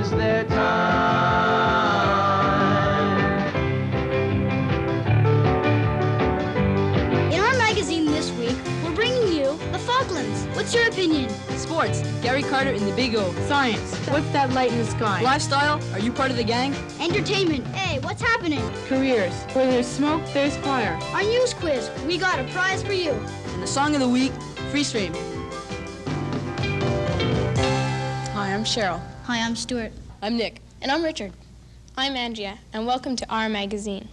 is their time. In our magazine this week, we're bringing you the Falklands. What's your opinion? Sports, Gary Carter in the Big O. Science, what's that light in the sky? Lifestyle, are you part of the gang? Entertainment, hey, what's happening? Careers, where there's smoke, there's fire. Our news quiz, we got a prize for you. And the song of the week, Free Stream. Hi, I'm Cheryl. Hi, I'm Stuart. I'm Nick. And I'm Richard. I'm Andrea, and welcome to our magazine.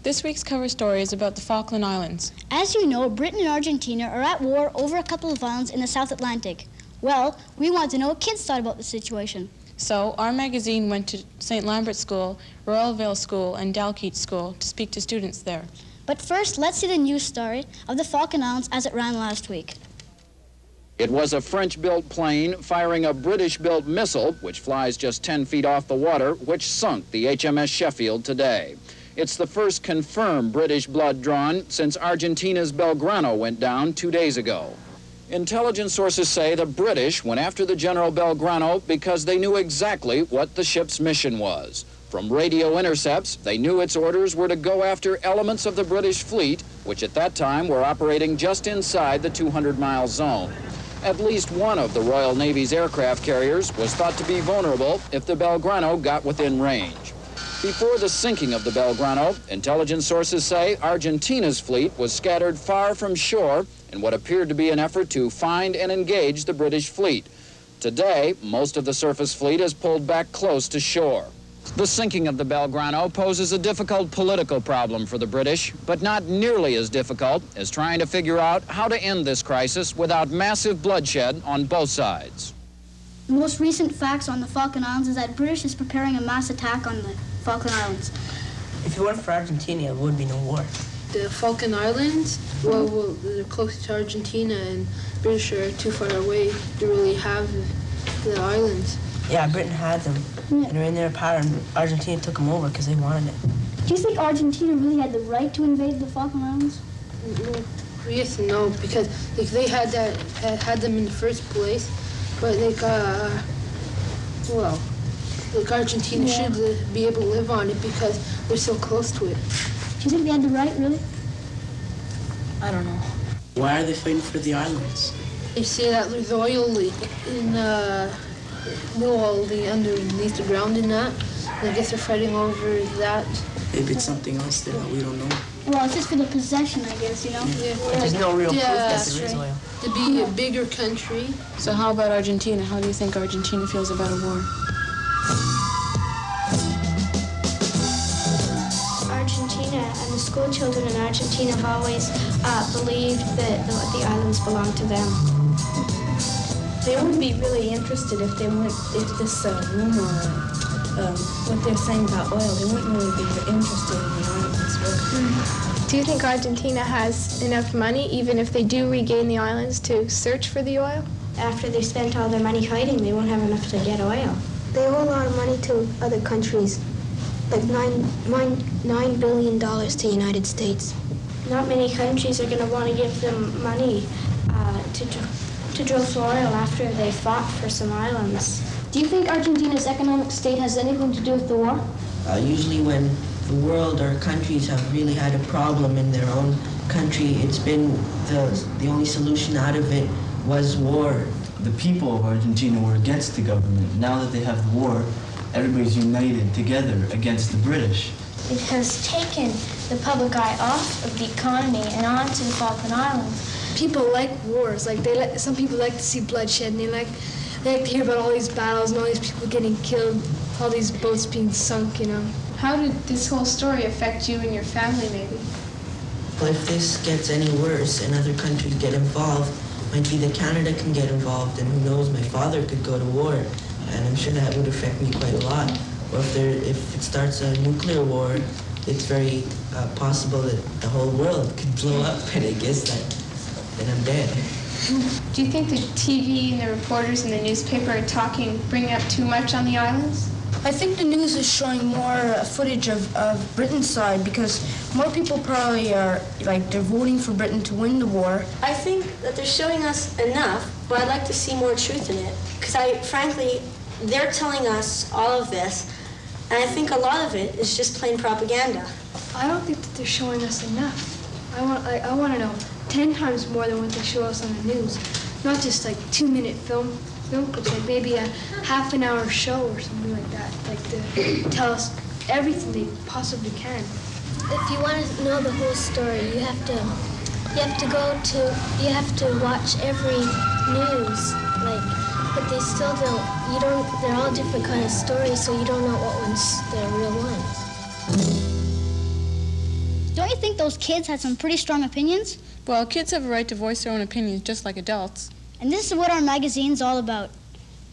This week's cover story is about the Falkland Islands. As you know, Britain and Argentina are at war over a couple of islands in the South Atlantic. Well, we want to know what kids thought about the situation. So our magazine went to St. Lambert School, Royalvale School, and Dalkeith School to speak to students there. But first, let's see the news story of the Falkland Islands as it ran last week. It was a French-built plane firing a British-built missile, which flies just 10 feet off the water, which sunk the HMS Sheffield today. It's the first confirmed British blood drawn since Argentina's Belgrano went down 2 days ago. Intelligence sources say the British went after the General Belgrano because they knew exactly what the ship's mission was. From radio intercepts, they knew its orders were to go after elements of the British fleet, which at that time were operating just inside the 200-mile zone. At least one of the Royal Navy's aircraft carriers was thought to be vulnerable if the Belgrano got within range. Before the sinking of the Belgrano, intelligence sources say Argentina's fleet was scattered far from shore in what appeared to be an effort to find and engage the British fleet. Today, most of the surface fleet has pulled back close to shore. The sinking of the Belgrano poses a difficult political problem for the British, but not nearly as difficult as trying to figure out how to end this crisis without massive bloodshed on both sides. The most recent facts on the Falkland Islands is that British is preparing a mass attack on the Falkland Islands. If it weren't for Argentina, there would be no war. The Falkland Islands, well, they're close to Argentina, and British are too far away to really have the islands. Yeah, Britain had them, and they're in their power, and Argentina took them over because they wanted it. Do you think Argentina really had the right to invade the Falkland Islands? Yes and no, because they had them in the first place, but Argentina should be able to live on it because we're so close to it. Do you think they had the right, really? I don't know. Why are they fighting for the islands? They say that there's oil underneath the ground in that. And I guess they're fighting over that. Maybe it's something else there that we don't know. Well, it's just for the possession, I guess, you know? Yeah. There's no real proof that there that's is oil. To be a bigger country. So how about Argentina? How do you think Argentina feels about a war? Argentina and the school children in Argentina have always believed that the islands belong to them. They would be really interested if this rumor, what they're saying about oil, they wouldn't really be interested in the islands. Do you think Argentina has enough money, even if they do regain the islands, to search for the oil? After they spent all their money hiding, they won't have enough to get oil. They owe a lot of money to other countries, like $9 billion to the United States. Not many countries are going to want to give them money to drill for oil after they fought for some islands. Do you think Argentina's economic state has anything to do with the war? Usually when the world or countries have really had a problem in their own country, it's been the only solution out of it was war. The people of Argentina were against the government. Now that they have the war, everybody's united together against the British. It has taken the public eye off of the economy and onto the Falkland Islands. People like wars. Some people like to see bloodshed, and they like to hear about all these battles and all these people getting killed, all these boats being sunk, you know. How did this whole story affect you and your family, maybe? Well, if this gets any worse and other countries get involved, might be that Canada can get involved, and who knows, my father could go to war, and I'm sure that would affect me quite a lot. Or if it starts a nuclear war, it's very possible that the whole world could blow up, and I guess then I'm dead. Do you think the TV and the reporters in the newspaper are bringing up too much on the islands? I think the news is showing more footage of Britain's side because more people probably are, they're voting for Britain to win the war. I think that they're showing us enough, but I'd like to see more truth in it. Because frankly, they're telling us all of this, and I think a lot of it is just plain propaganda. I don't think that they're showing us enough. I want to know 10 times more than what they show us on the news. Not just like 2-minute film clips, like maybe a half an hour show or something like that. Like to tell us everything they possibly can. If you want to know the whole story, you have to watch every news. But they still don't. They're all different kind of stories, so you don't know what one's the real ones. Don't you think those kids had some pretty strong opinions? Well, kids have a right to voice their own opinions just like adults. And this is what our magazine's all about.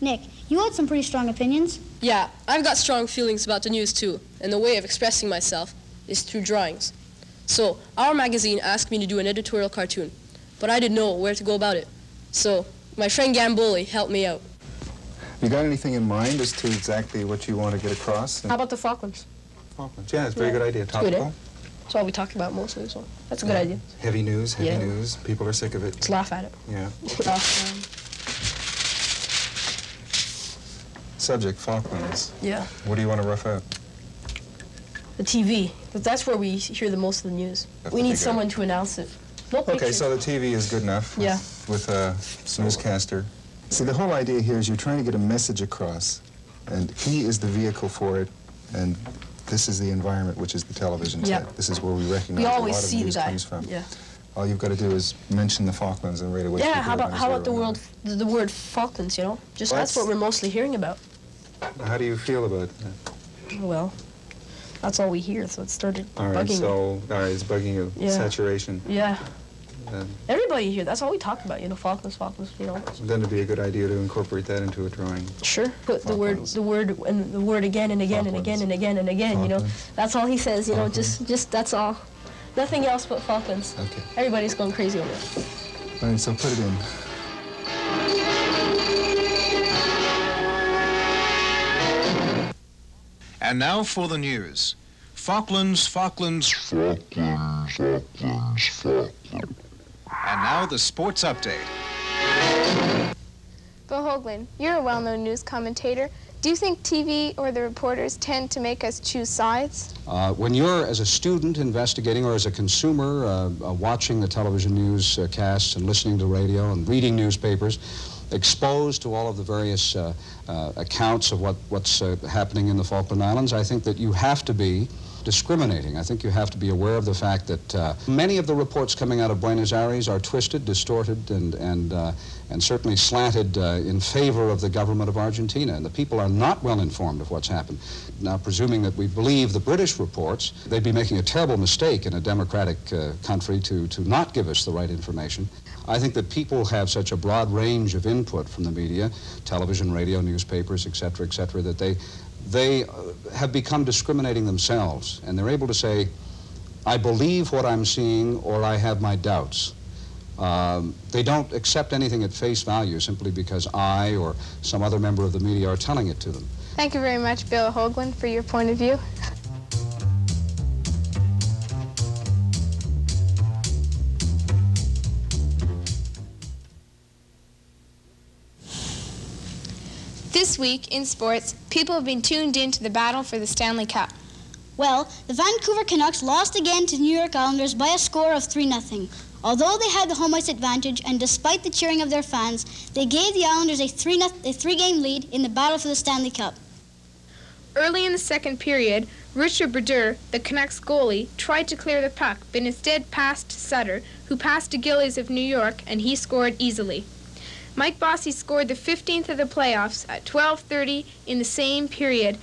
Nick, you had some pretty strong opinions. Yeah, I've got strong feelings about the news too, and the way of expressing myself is through drawings. So, our magazine asked me to do an editorial cartoon, but I didn't know where to go about it. So, my friend Gamboli helped me out. You got anything in mind as to exactly what you want to get across? How about the Falklands? Falklands, yeah, it's a very good idea. It's good, Topical. eh? That's all we talk about mostly, so that's a good idea. Heavy news. People are sick of it. Let's laugh at it. Yeah. Subject, Falklands. Yeah. What do you want to rough out? The TV, because that's where we hear the most of the news. That's We what need they got. someone to announce it. No Okay, pictures. so the TV is good enough Yeah. with a newscaster. See, the whole idea here is you're trying to get a message across, and he is the vehicle for it, and this is the environment, which is the television Yeah. set. This is where we recognize We a always lot of see the news guy. comes from. Yeah. All you've got to do is mention the Falklands and right away. Yeah, people how are about gonna how about zero the in on word the word Falklands, you know? Just Well, that's what we're mostly hearing about. it. How do you feel about that? Well, that's all we hear, so it started All right, bugging so it's bugging you. Yeah. Saturation. me. Yeah. And Everybody here, that's all we talk about, you know, Falklands, you know. then it'd be a good idea to incorporate that into a drawing. Sure. Put Falklands. the word and the word again and again and again and again and again, you know. Falklands. That's all he says, you know, Falklands. just that's all. Nothing else but Falklands. Okay. Everybody's going crazy over it. All right, so put it in. And now for the news. Falklands, Falklands, Falklands, Falklands, Falklands. And now the sports update. Bill Hoagland, you're a well-known news commentator. Do you think TV or the reporters tend to make us choose sides? When you're, as a student, investigating, or as a consumer, watching the television newscasts and listening to radio and reading newspapers, exposed to all of the various accounts of what's happening in the Falkland Islands, I think that you have to be discriminating. I think you have to be aware of the fact that many of the reports coming out of Buenos Aires are twisted, distorted, and certainly slanted in favor of the government of Argentina. And the people are not well informed of what's happened. Now, presuming that we believe the British reports, they'd be making a terrible mistake in a democratic country to not give us the right information. I think that people have such a broad range of input from the media, television, radio, newspapers, et cetera, that they have become discriminating themselves, and they're able to say, I believe what I'm seeing, or I have my doubts. They don't accept anything at face value simply because I or some other member of the media are telling it to them. Thank you very much, Bill Hoagland, for your point of view. This week in sports, people have been tuned in to the battle for the Stanley Cup. Well, the Vancouver Canucks lost again to the New York Islanders by a score of 3-0. Although they had the home ice advantage, and despite the cheering of their fans, they gave the Islanders a three-game lead in the battle for the Stanley Cup. Early in the second period, Richard Brodeur, the Canucks goalie, tried to clear the puck, but instead passed to Sutter, who passed to Gillies of New York, and he scored easily. Mike Bossy scored the 15th of the playoffs at 12:30 in the same period.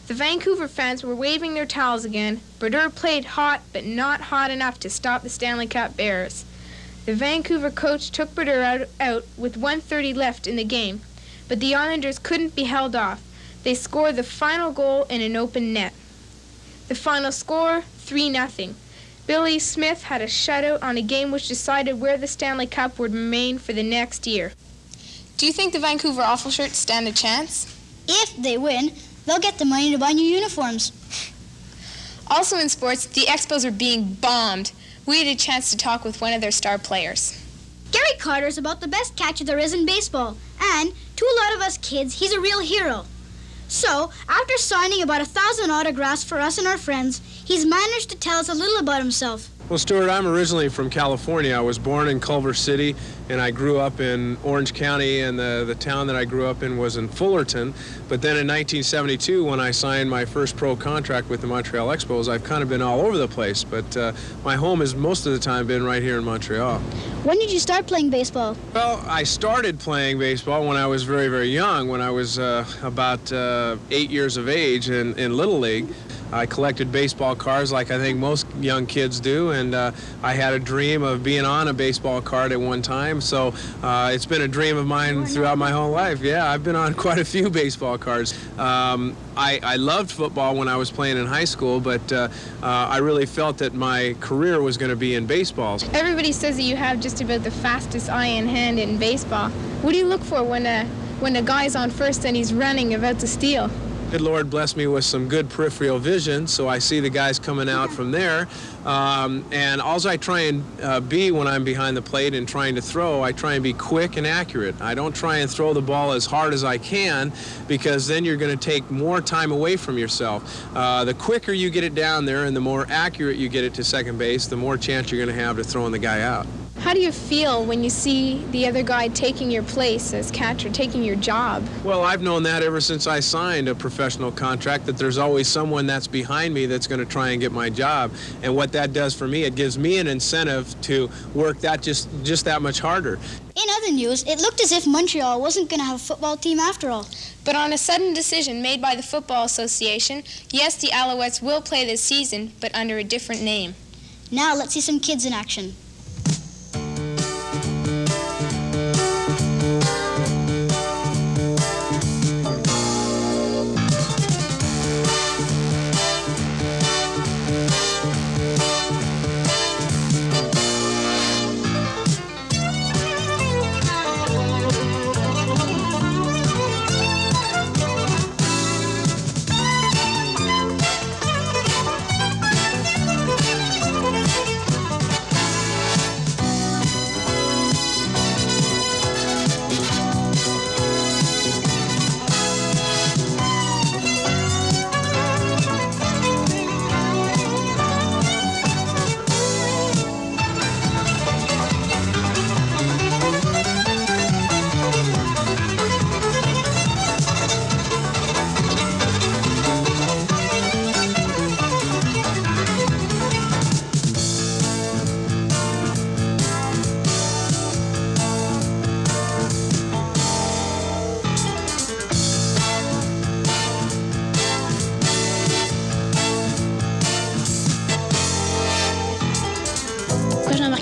The Vancouver fans were waving their towels again. Brodeur played hot, but not hot enough to stop the Stanley Cup bearers. The Vancouver coach took Brodeur out with 1:30 left in the game, but the Islanders couldn't be held off. They scored the final goal in an open net. The final score, 3-0. Billy Smith had a shutout on a game which decided where the Stanley Cup would remain for the next year. Do you think the Vancouver Awful Shirts stand a chance? If they win, they'll get the money to buy new uniforms. Also in sports, the Expos are being bombed. We had a chance to talk with one of their star players. Gary Carter's about the best catcher there is in baseball, and to a lot of us kids, he's a real hero. So, after signing about 1,000 autographs for us and our friends, he's managed to tell us a little about himself. Well, Stuart, I'm originally from California. I was born in Culver City, and I grew up in Orange County, and the town that I grew up in was in Fullerton. But then in 1972, when I signed my first pro contract with the Montreal Expos, I've kind of been all over the place, but my home has most of the time been right here in Montreal. When did you start playing baseball? Well, I started playing baseball when I was very, very young, when I was about 8 years of age in Little League. I collected baseball cards like I think most young kids do, and I had a dream of being on a baseball card at one time, so it's been a dream of mine throughout my whole life. Yeah, I've been on quite a few baseball cards. I loved football when I was playing in high school, but I really felt that my career was going to be in baseball. Everybody says that you have just about the fastest eye and hand in baseball. What do you look for when a guy's on first and he's running about to steal? Good Lord bless me with some good peripheral vision, so I see the guys coming out from there. And all I try and be when I'm behind the plate and trying to throw, I try and be quick and accurate. I don't try and throw the ball as hard as I can, because then you're going to take more time away from yourself. The quicker you get it down there and the more accurate you get it to second base, the more chance you're going to have to throwing the guy out. How do you feel when you see the other guy taking your place as catcher, taking your job? Well, I've known that ever since I signed a professional contract, that there's always someone that's behind me that's going to try and get my job. And what that does for me, it gives me an incentive to work that just that much harder. In other news, it looked as if Montreal wasn't going to have a football team after all. But on a sudden decision made by the Football Association, yes, the Alouettes will play this season, but under a different name. Now let's see some kids in action.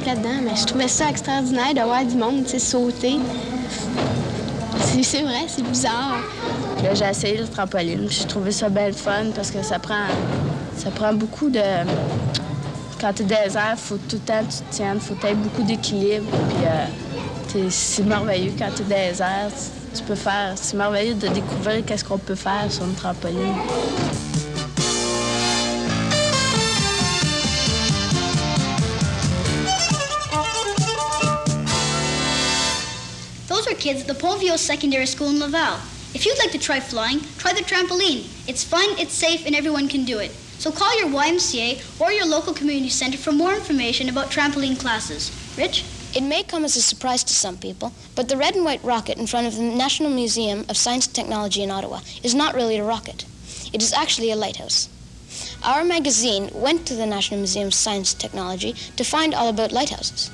Là-dedans, mais je trouvais ça extraordinaire de voir du monde sauter. C'est vrai, c'est bizarre. Là, j'ai essayé le trampoline, j'ai trouvé ça bien fun parce que ça prend beaucoup de... Quand tu es dans les airs, faut tout le temps tu te tiennes, faut avoir beaucoup d'équilibre. Puis c'est merveilleux quand tu es dans les airs, tu peux faire... C'est merveilleux de découvrir qu'est-ce qu'on peut faire sur une trampoline. Those are kids at the Pontvio Secondary School in Laval. If you'd like to try flying, try the trampoline. It's fun, it's safe, and everyone can do it. So call your YMCA or your local community center for more information about trampoline classes. Rich? It may come as a surprise to some people, but the red and white rocket in front of the National Museum of Science and Technology in Ottawa is not really a rocket. It is actually a lighthouse. Our magazine went to the National Museum of Science and Technology to find all about lighthouses.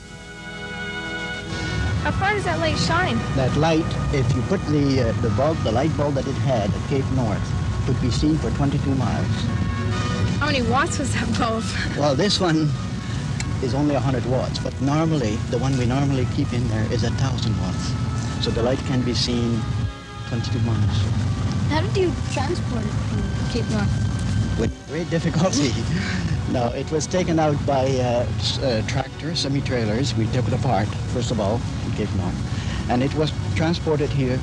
How far does that light shine? That light, if you put the light bulb that it had at Cape North, could be seen for 22 miles. How many watts was that bulb? Well, this one is only 100 watts, but normally, the one we normally keep in there is 1,000 watts. So the light can be seen 22 miles. How did you transport it from Cape North? With great difficulty. No, it was taken out by tractors, semi-trailers. We took it apart, first of all, in Cape North. And it was transported here.